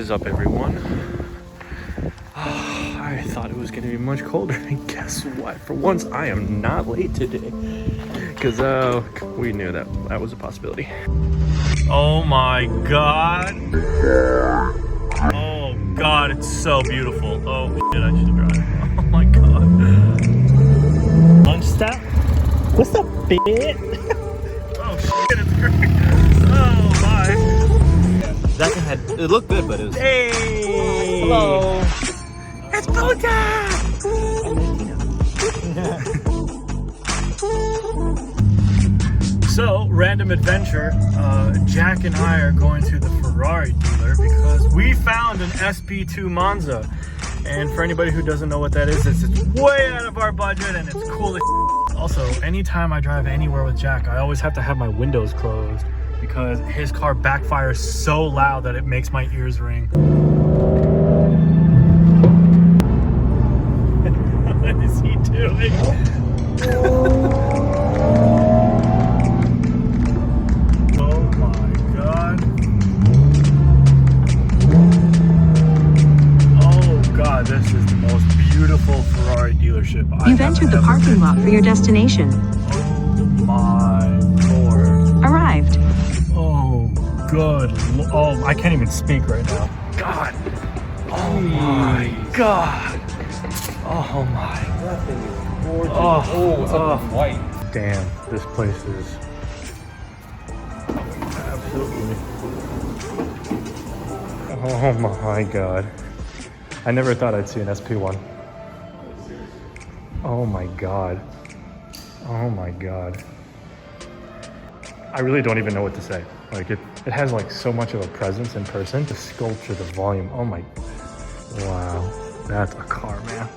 is up, everyone? I thought it was going to be much colder, and guess what? For once, I am not late today, because we knew that was a possibility. Oh my god! Oh god, it's so beautiful. Oh shit, I should drive. Oh my god. Lunch stop? What's up, bitch? Oh shit, it's great. Oh my. That had, it looked good, but it was... Hey! Hello! It's Buddha! So, random adventure, Jack and I are going to the Ferrari dealer because we found an SP1 Monza. And for anybody who doesn't know what that is, it's way out of our budget and it's cool as shit. Also, anytime I drive anywhere with Jack, I always have to have my windows closed because his car backfires so loud that it makes my ears ring. What is he doing? Oh my god. Oh god, this is the most beautiful Ferrari dealership You've entered the parking lot for your destination. Oh my lord. Arrived. Oh, good. Oh, I can't even speak right now. God. Oh my God. Oh my. That thing is gorgeous. Oh, it's up in white. Damn, this place is absolutely. Oh my God. I never thought I'd see an SP1. Oh my God. Oh my God. I really don't even know what to say. Like it has like so much of a presence in person. The sculpture, the volume. Oh my, wow, that's a car, man.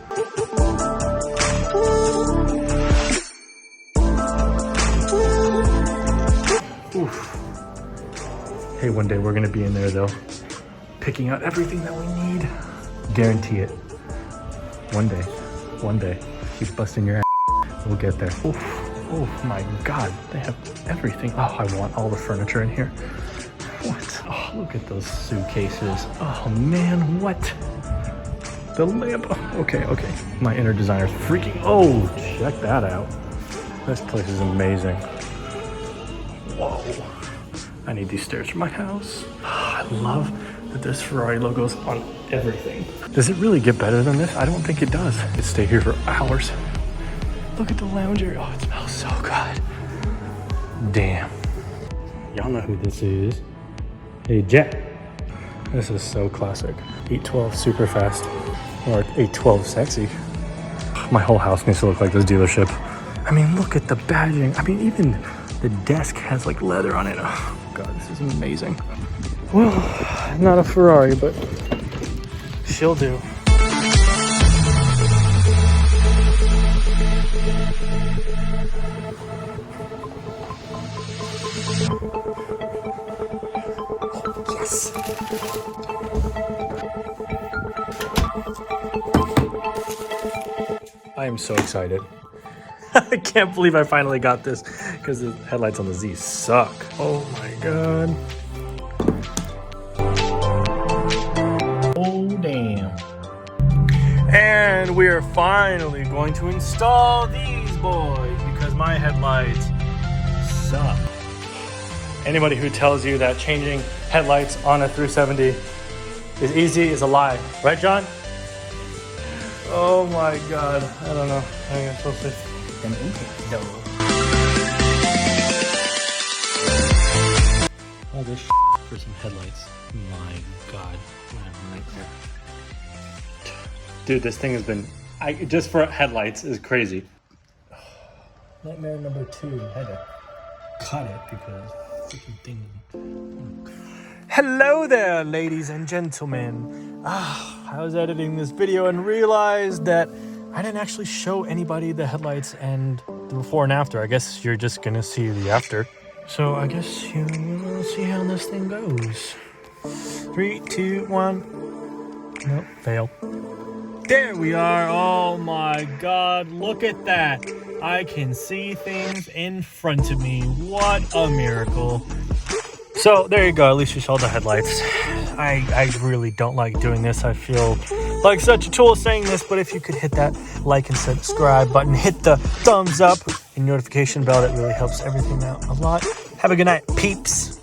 Oof. Hey, one day we're gonna be in there though, picking out everything that we need. Guarantee it. One day, keep busting your ass. We'll get there. Oof. Oh my god, they have everything. Oh, I want all the furniture in here. What? Oh, look at those suitcases. Oh man, what? The lamp. Oh, okay. My inner designer's freaking. Oh, check that out. This place is amazing. Whoa. I need these stairs for my house. Oh, I love that there's Ferrari logos on everything. Does it really get better than this? I don't think it does. I could stay here for hours. Look at the lounge area. Oh, it smells so good. Damn. Y'all know who this is. Hey, Jack. This is so classic. 812 super fast. Or 812 sexy. My whole house needs to look like this dealership. I mean, look at the badging. I mean, even the desk has like leather on it. Oh, God, this is amazing. Well, not a Ferrari, but she'll do. Yes. I am so excited. I can't believe I finally got this because the headlights on the Z suck. Oh my god. Oh damn. And we are finally going to install these boys because my headlights suck. Anybody who tells you that changing headlights on a 370 is easy is a lie. Right, John? Oh my god. I don't know. I think I'm supposed to... All this for some headlights. My god. What a nightmare. Dude, this thing has been... just for headlights is crazy. Nightmare number 2. I had to cut it because... thing. Hello there, ladies and gentlemen. I was editing this video and realized that I didn't actually show anybody the headlights and the before and after. I guess you're just gonna see the after. So I guess you'll see how this thing goes. 3, 2, 1. Nope, fail. There we are. Oh my god, look at that. I can see things in front of me. What a miracle. So there you go. At least you saw the headlights. I really don't like doing this. I feel like such a tool saying this, but if you could hit that like and subscribe button, hit the thumbs up and notification bell, that really helps everything out a lot. Have a good night, peeps.